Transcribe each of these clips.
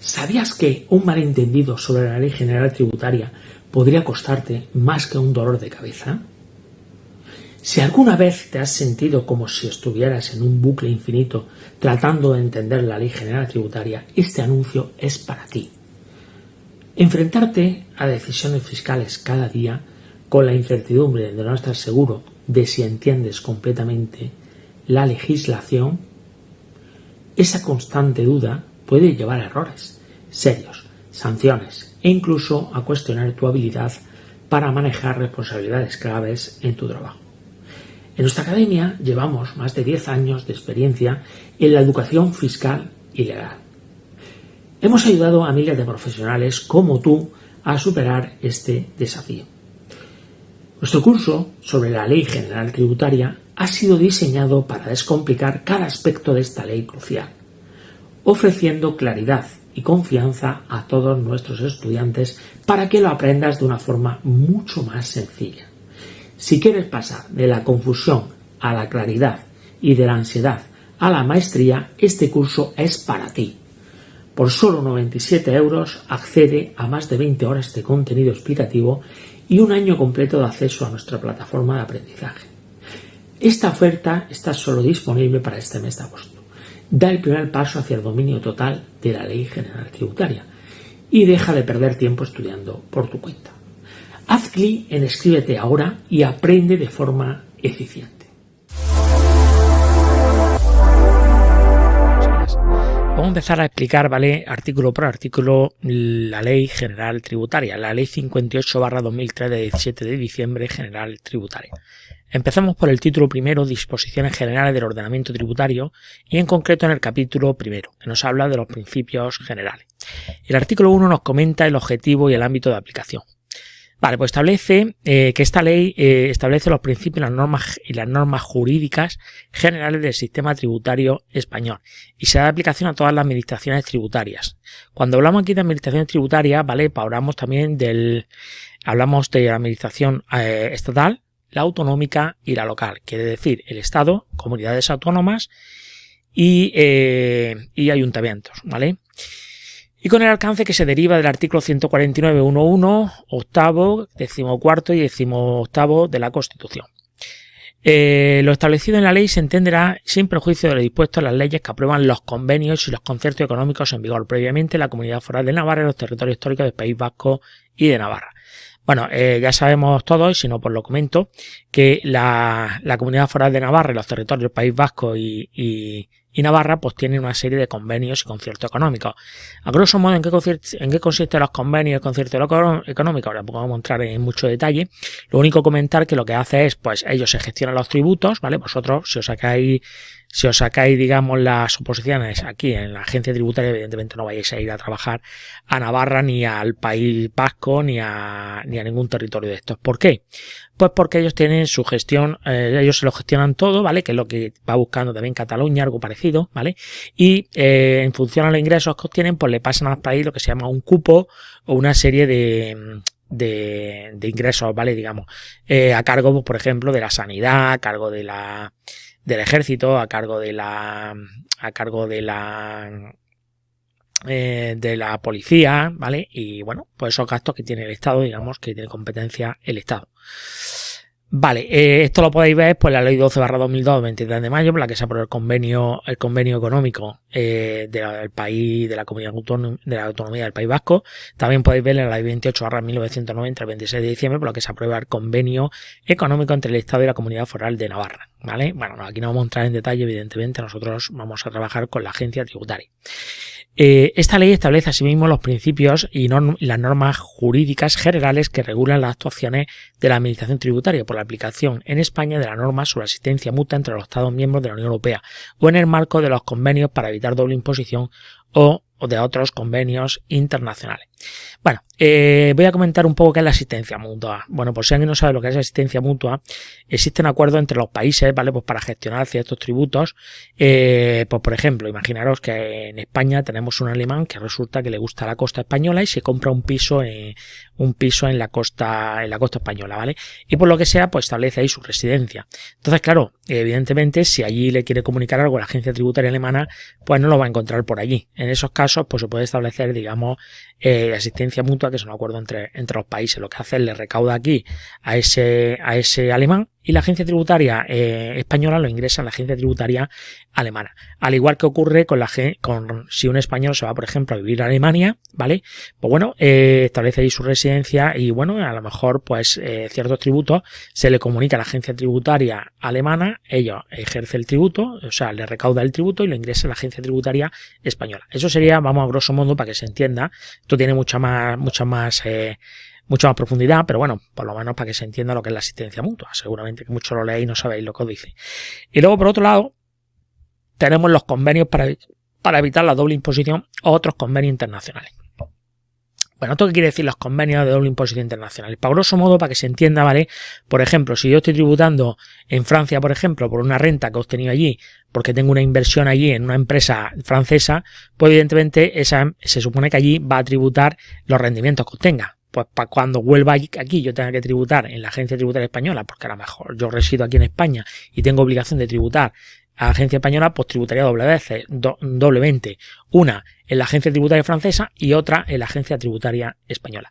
¿Sabías que un malentendido sobre la Ley General Tributaria podría costarte más que un dolor de cabeza? Si alguna vez te has sentido como si estuvieras en un bucle infinito tratando de entender la Ley General Tributaria, este anuncio es para ti. Enfrentarte a decisiones fiscales cada día con la incertidumbre de no estar seguro de si entiendes completamente la legislación, esa constante duda puede llevar a errores serios, sanciones e incluso a cuestionar tu habilidad para manejar responsabilidades claves en tu trabajo. En nuestra academia llevamos más de 10 años de experiencia en la educación fiscal y legal. Hemos ayudado a miles de profesionales como tú a superar este desafío. Nuestro curso sobre la Ley General Tributaria ha sido diseñado para descomplicar cada aspecto de esta ley crucial, ofreciendo claridad y confianza a todos nuestros estudiantes para que lo aprendas de una forma mucho más sencilla. Si quieres pasar de la confusión a la claridad y de la ansiedad a la maestría, este curso es para ti. Por solo 97 € accede a más de 20 horas de contenido explicativo y un año completo de acceso a nuestra plataforma de aprendizaje. Esta oferta está solo disponible para este mes de agosto. Da el primer paso hacia el dominio total de la Ley General Tributaria y deja de perder tiempo estudiando por tu cuenta. Haz clic en Inscríbete ahora y aprende de forma eficiente. Vamos a empezar a explicar, ¿vale?, artículo por artículo, la Ley General Tributaria, la Ley 58/2003 de 17 de diciembre General Tributaria. Empezamos por el título primero, Disposiciones Generales del Ordenamiento Tributario, y en concreto en el capítulo primero, que nos habla de los principios generales. El artículo 1 nos comenta el objetivo y el ámbito de aplicación. Vale, pues establece que esta ley establece los principios y las normas jurídicas generales del sistema tributario español y se da aplicación a todas las administraciones tributarias. Cuando hablamos aquí de administraciones tributarias, vale, pues hablamos de la administración estatal, la autonómica y la local, quiere decir el Estado, comunidades autónomas y ayuntamientos, ¿vale? Y con el alcance que se deriva del artículo 149.1.1, octavo, 14º y 18º de la Constitución. Lo establecido en la ley se entenderá sin perjuicio de lo dispuesto en las leyes que aprueban los convenios y los conciertos económicos en vigor previamente en la Comunidad Foral de Navarra y los territorios históricos del País Vasco y de Navarra. Bueno, ya sabemos todos, y si no, pues lo comento, que la Comunidad Foral de Navarra y los territorios del País Vasco y Navarra pues tienen una serie de convenios y conciertos económicos. A grosso modo, ¿en qué consisten los convenios y el concierto económico? Ahora pues vamos a entrar en mucho detalle. Lo único comentar que lo que hace es, pues ellos se gestionan los tributos, ¿vale? Vosotros, si os sacáis, digamos, las oposiciones aquí en la agencia tributaria, evidentemente no vayáis a ir a trabajar a Navarra, ni al País Vasco, ni a ningún territorio de estos. ¿Por qué? Pues porque ellos tienen su gestión, ellos se lo gestionan todo, ¿vale? Que es lo que va buscando también Cataluña, algo parecido, ¿vale? Y en función a los ingresos que obtienen, pues le pasan al país lo que se llama un cupo o una serie de ingresos, ¿vale? Digamos, a cargo, pues, por ejemplo, de la sanidad, a cargo del ejército, a cargo de la policía, ¿vale? Y bueno, pues esos gastos que tiene el Estado, digamos, que tiene competencia el Estado. Vale, esto lo podéis ver pues la ley 12/2002, 23 de mayo, por la que se aprobó el convenio económico del país, de la comunidad autónoma, de la autonomía del País Vasco. También podéis ver en la ley 28/1990, el 26 de diciembre, por la que se aprueba el convenio económico entre el Estado y la Comunidad Foral de Navarra, ¿vale? Bueno, aquí no vamos a entrar en detalle, evidentemente, nosotros vamos a trabajar con la agencia tributaria. Esta ley establece asimismo los principios y las normas jurídicas generales que regulan las actuaciones de la administración tributaria por la aplicación en España de la norma sobre asistencia mutua entre los Estados miembros de la Unión Europea o en el marco de los convenios para evitar doble imposición o de otros convenios internacionales. Bueno, voy a comentar un poco qué es la asistencia mutua. Bueno, por si alguien no sabe lo que es asistencia mutua, existen acuerdos entre los países, ¿vale? Pues para gestionar ciertos tributos. Pues por ejemplo, imaginaros que en España tenemos un alemán que resulta que le gusta la costa española y se compra un piso en la costa española, ¿vale? Y por lo que sea, pues establece ahí su residencia. Entonces, claro, Evidentemente, si allí le quiere comunicar algo a la agencia tributaria alemana, pues no lo va a encontrar por allí. En esos casos, pues se puede establecer, digamos, asistencia mutua, que es un acuerdo entre los países. Lo que hace es le recauda aquí a ese alemán y la agencia tributaria española lo ingresa en la agencia tributaria alemana. Al igual que ocurre con si un español se va, por ejemplo, a vivir a Alemania, ¿vale? Pues bueno, establece ahí su residencia y bueno, a lo mejor pues ciertos tributos se le comunica a la agencia tributaria alemana, ellos ejerce el tributo, o sea, le recauda el tributo y lo ingresa en la agencia tributaria española. Eso sería, vamos, a grosso modo, para que se entienda. Esto tiene mucha más profundidad, pero bueno, por lo menos para que se entienda lo que es la asistencia mutua. Seguramente que muchos lo leéis y no sabéis lo que os dice. Y luego, por otro lado, tenemos los convenios para evitar la doble imposición o otros convenios internacionales. Bueno, ¿esto qué quiere decir los convenios de doble imposición internacional? Para grosso modo, para que se entienda, ¿vale? Por ejemplo, si yo estoy tributando en Francia, por ejemplo, por una renta que he obtenido allí, porque tengo una inversión allí en una empresa francesa, pues evidentemente se supone que allí va a tributar los rendimientos que obtenga. Pues para cuando vuelva aquí yo tenga que tributar en la agencia tributaria española, porque a lo mejor yo resido aquí en España y tengo obligación de tributar a la agencia española, pues tributaría doblemente. Una en la agencia tributaria francesa y otra en la agencia tributaria española.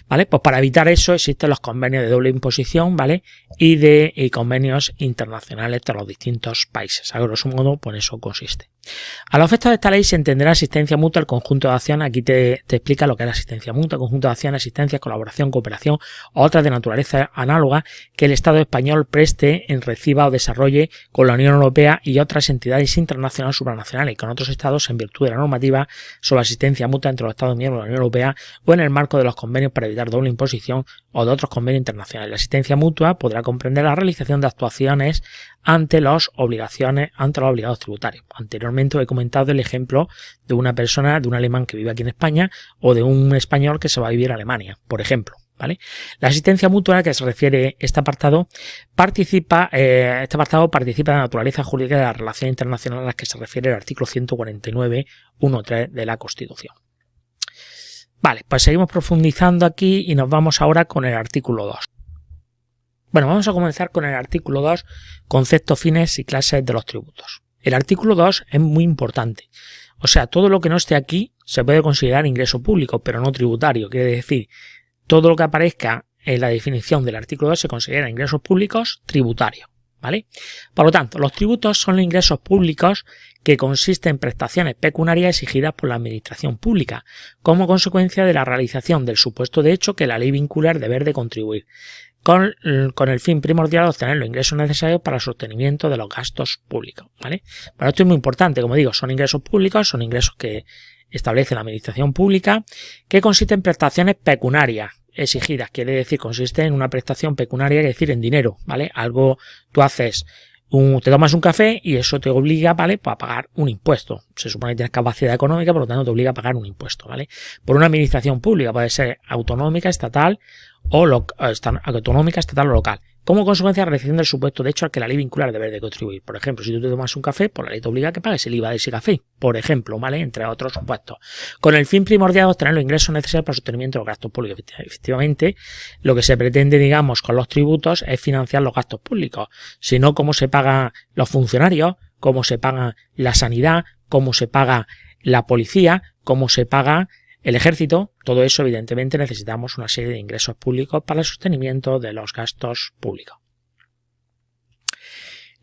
¿Vale? Pues para evitar eso existen los convenios de doble imposición, ¿vale? Y de convenios internacionales de los distintos países. A grosso modo, pues eso consiste. A los efectos de esta ley se entenderá asistencia mutua el conjunto de acciones. Aquí te explica lo que es la asistencia mutua, conjunto de acciones, asistencia, colaboración, cooperación o otras de naturaleza análoga que el Estado español preste, reciba o desarrolle con la Unión Europea y otras entidades internacionales supranacionales y con otros estados en virtud de la normativa sobre asistencia mutua entre los Estados miembros de la Unión Europea o en el marco de los convenios para evitar doble imposición o de otros convenios internacionales. La asistencia mutua podrá comprender la realización de actuaciones ante los obligados tributarios. Anteriormente he comentado el ejemplo de una persona, de un alemán que vive aquí en España o de un español que se va a vivir a Alemania, por ejemplo. ¿Vale? La asistencia mutua a la que se refiere este apartado participa de la naturaleza jurídica de la relación internacional a la que se refiere el artículo 149.1.3 de la Constitución. Vale, pues seguimos profundizando aquí y nos vamos ahora con el artículo 2. Bueno, vamos a comenzar con el artículo 2, conceptos, fines y clases de los tributos. El artículo 2 es muy importante. O sea, todo lo que no esté aquí se puede considerar ingreso público, pero no tributario. Quiere decir, todo lo que aparezca en la definición del artículo 2 se considera ingresos públicos tributarios, ¿vale? Por lo tanto, los tributos son los ingresos públicos que consisten en prestaciones pecuniarias exigidas por la administración pública, como consecuencia de la realización del supuesto de hecho que la ley vincula el deber de contribuir, con el fin primordial de obtener los ingresos necesarios para el sostenimiento de los gastos públicos, ¿vale? Bueno, esto es muy importante, como digo, son ingresos públicos, son ingresos que establece la administración pública, que consisten en prestaciones pecuniarias exigidas, quiere decir, consiste en una prestación pecuniaria, es decir, en dinero, ¿vale? Algo, tú haces, te tomas un café y eso te obliga, ¿vale? Pues a pagar un impuesto. Se supone que tienes capacidad económica, por lo tanto te obliga a pagar un impuesto, ¿vale? Por una administración pública, puede ser autonómica, estatal o local. Como consecuencia de la realización del supuesto de hecho al que la ley vincula el deber de contribuir. Por ejemplo, si tú te tomas un café, pues la ley te obliga a que pagues el IVA de ese café, por ejemplo, ¿vale? Entre otros supuestos. Con el fin primordial de obtener los ingresos necesarios para el sostenimiento de los gastos públicos. Efectivamente, lo que se pretende, digamos, con los tributos es financiar los gastos públicos. Si no, ¿cómo se pagan los funcionarios? ¿Cómo se paga la sanidad? ¿Cómo se paga la policía? ¿Cómo se paga el ejército? Todo eso, evidentemente, necesitamos una serie de ingresos públicos para el sostenimiento de los gastos públicos.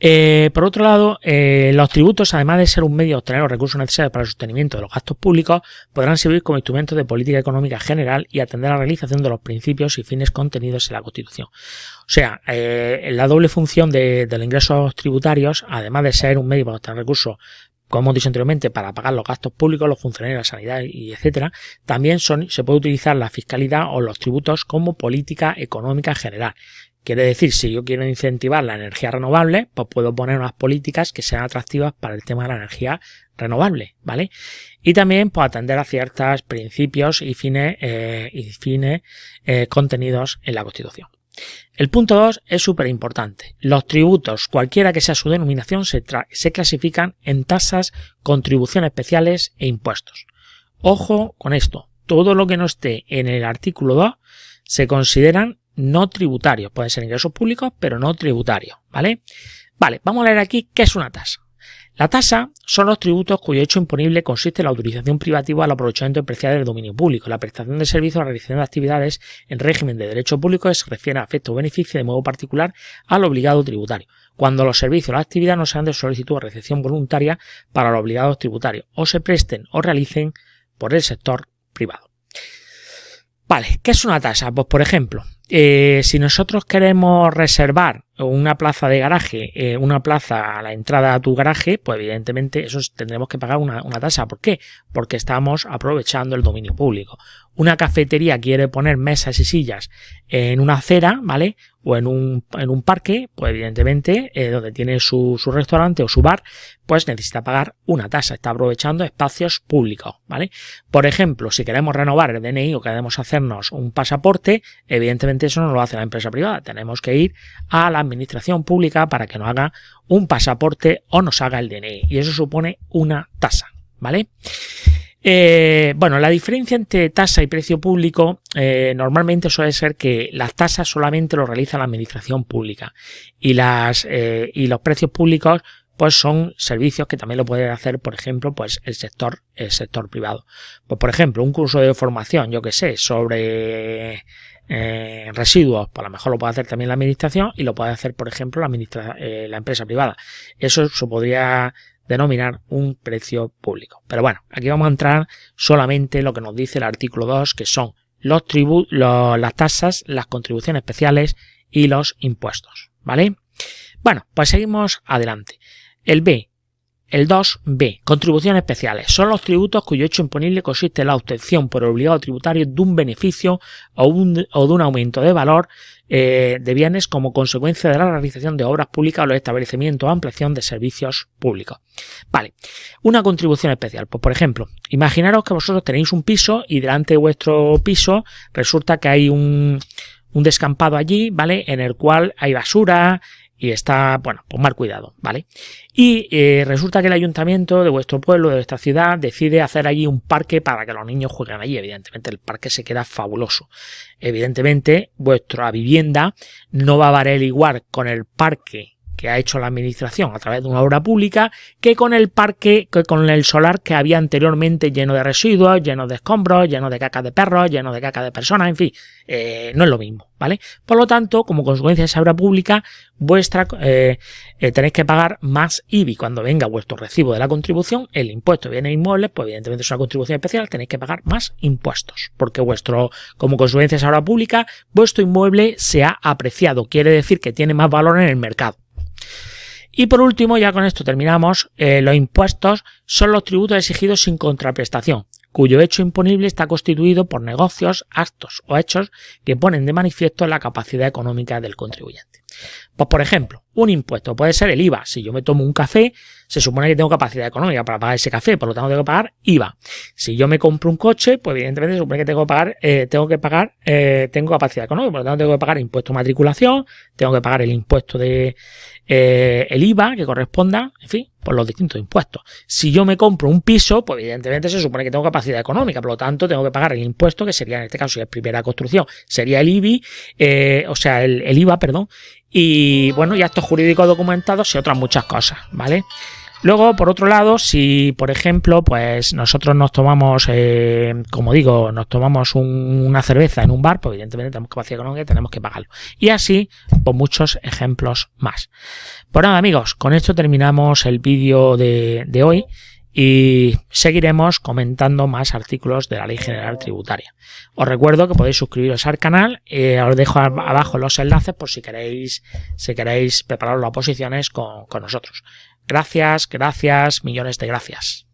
Por otro lado, los tributos, además de ser un medio de obtener los recursos necesarios para el sostenimiento de los gastos públicos, podrán servir como instrumentos de política económica general y atender a la realización de los principios y fines contenidos en la Constitución. O sea, la doble función de los ingresos tributarios, además de ser un medio para obtener recursos, como hemos dicho anteriormente, para pagar los gastos públicos, los funcionarios, la sanidad y etcétera, también se puede utilizar la fiscalidad o los tributos como política económica general. Quiere decir, si yo quiero incentivar la energía renovable, pues puedo poner unas políticas que sean atractivas para el tema de la energía renovable, ¿vale? Y también pues atender a ciertos principios y fines contenidos en la Constitución. El punto 2 es súper importante. Los tributos, cualquiera que sea su denominación, se clasifican en tasas, contribuciones especiales e impuestos. Ojo con esto. Todo lo que no esté en el artículo 2 se consideran no tributarios. Pueden ser ingresos públicos, pero no tributarios, ¿vale? Vale, vamos a leer aquí qué es una tasa. La tasa son los tributos cuyo hecho imponible consiste en la autorización privativa al aprovechamiento especial del dominio público, la prestación de servicios, la realización de actividades en régimen de derecho público que se refiere a efecto o beneficio de modo particular al obligado tributario, cuando los servicios o las actividades no sean de solicitud o recepción voluntaria para los obligados tributarios o se presten o realicen por el sector privado. Vale, ¿qué es una tasa? Pues por ejemplo, si nosotros queremos reservar una plaza de garaje, una plaza a la entrada a tu garaje, pues evidentemente eso tendremos que pagar una tasa. ¿Por qué? Porque estamos aprovechando el dominio público. Una cafetería quiere poner mesas y sillas en una acera, ¿vale? O en un parque, pues evidentemente donde tiene su restaurante o su bar, pues necesita pagar una tasa. Está aprovechando espacios públicos, ¿vale? Por ejemplo, si queremos renovar el DNI o queremos hacernos un pasaporte, evidentemente eso no lo hace la empresa privada. Tenemos que ir a la administración pública para que nos haga un pasaporte o nos haga el DNI. Y eso supone una tasa, ¿vale? Bueno, la diferencia entre tasa y precio público normalmente suele ser que las tasas solamente lo realiza la administración pública y los precios públicos pues son servicios que también lo puede hacer, por ejemplo, pues el sector privado. Pues por ejemplo, un curso de formación, yo que sé, sobre residuos, pues a lo mejor lo puede hacer también la administración y lo puede hacer, por ejemplo, la empresa privada. Eso se podría denominar un precio público. Pero bueno, aquí vamos a entrar solamente en lo que nos dice el artículo 2, que son las tasas, las contribuciones especiales y los impuestos, ¿vale? Bueno, pues seguimos adelante. El 2b, contribuciones especiales. Son los tributos cuyo hecho imponible consiste en la obtención por el obligado tributario de un beneficio o de un aumento de valor de bienes como consecuencia de la realización de obras públicas o el establecimiento o ampliación de servicios públicos. Vale, una contribución especial. Pues por ejemplo, imaginaros que vosotros tenéis un piso y delante de vuestro piso resulta que hay un descampado allí, ¿vale? En el cual hay basura y está, bueno, pues mal cuidado, ¿vale? Y resulta que el ayuntamiento de vuestro pueblo, de vuestra ciudad, decide hacer allí un parque para que los niños jueguen allí. Evidentemente el parque se queda fabuloso. Evidentemente vuestra vivienda no va a valer igual con el parque que ha hecho la administración a través de una obra pública que con el parque, que con el solar que había anteriormente lleno de residuos, lleno de escombros, lleno de caca de perros, lleno de caca de personas, en fin, no es lo mismo, ¿vale? Por lo tanto, como consecuencia de esa obra pública, tenéis que pagar más IBI cuando venga vuestro recibo de la contribución, el impuesto de bienes inmuebles, pues evidentemente es una contribución especial, tenéis que pagar más impuestos, porque como consecuencia de esa obra pública, vuestro inmueble se ha apreciado, quiere decir que tiene más valor en el mercado. Y por último, ya con esto terminamos, los impuestos son los tributos exigidos sin contraprestación, cuyo hecho imponible está constituido por negocios, actos o hechos que ponen de manifiesto la capacidad económica del contribuyente. Pues por ejemplo, un impuesto puede ser el IVA. Si yo me tomo un café, se supone que tengo capacidad económica para pagar ese café, por lo tanto tengo que pagar IVA. Si yo me compro un coche, pues evidentemente se supone que tengo capacidad económica, por lo tanto tengo que pagar impuesto de matriculación, tengo que pagar el impuesto de el IVA que corresponda, en fin, por los distintos impuestos. Si yo me compro un piso, pues evidentemente se supone que tengo capacidad económica, por lo tanto tengo que pagar el impuesto, que sería en este caso, si es primera construcción, sería el IBI, el IVA, perdón, y bueno, y actos jurídicos documentados y otras muchas cosas, ¿vale? Luego, por otro lado, si por ejemplo, pues nosotros nos tomamos, como digo, nos tomamos una cerveza en un bar, pues evidentemente tenemos capacidad económica y tenemos que pagarlo. Y así, pues muchos ejemplos más. Pues nada, amigos, con esto terminamos el vídeo de hoy y seguiremos comentando más artículos de la Ley General Tributaria. Os recuerdo que podéis suscribiros al canal, os dejo abajo los enlaces por si queréis prepararos las oposiciones con nosotros. Gracias, millones de gracias.